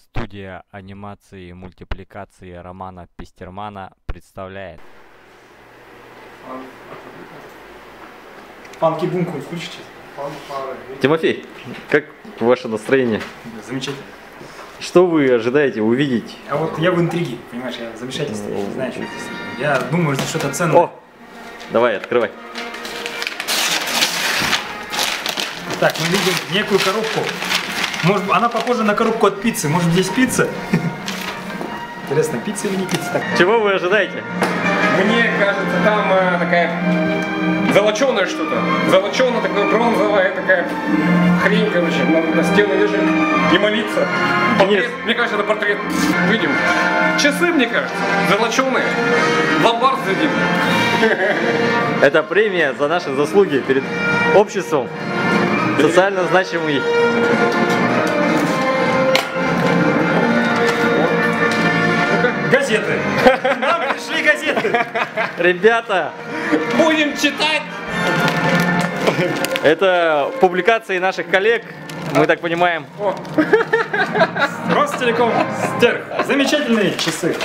Студия анимации и мультипликации Романа Пестермана представляет. Фанки-бунку включите. Тимофей, как ваше настроение? Замечательно. Что вы ожидаете увидеть? А вот я в интриге, понимаешь, я в замешательстве, не знаю, что здесь. Я думаю, что что-то ценное. О! Давай, открывай. Так, мы видим некую коробку. Может, она похожа на коробку от пиццы. Может, здесь пицца? Интересно, пицца или не пицца? Так. Чего вы ожидаете? Мне кажется, там такая золоченое что-то. Золоченая, такая бронзовая такая хрень, короче. Надо на стену вешать и молиться. Портрет, мне кажется, это портрет. Видим. Часы, мне кажется, золоченые. Ломбард задим. Это премия за наши заслуги перед обществом. Социально значимый. Газеты. Нам пришли газеты. Ребята, Будем читать. это публикации наших коллег, мы так понимаем. Ростелеком Стерх. Замечательные часы.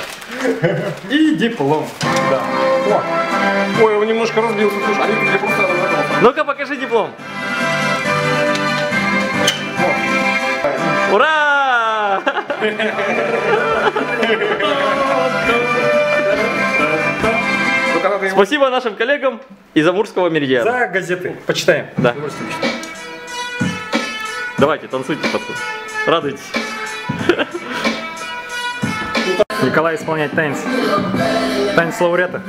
И диплом. Да. Ой, он немножко разбился. Слушай, они тебе просто разорвал. Ну-ка, покажи диплом. Ура! Спасибо нашим коллегам из Амурского меридиана. За газеты. Почитаем. Да. Давайте, танцуйте, пацаны. Радуйтесь. Николай исполняет танец. Танец лауреата.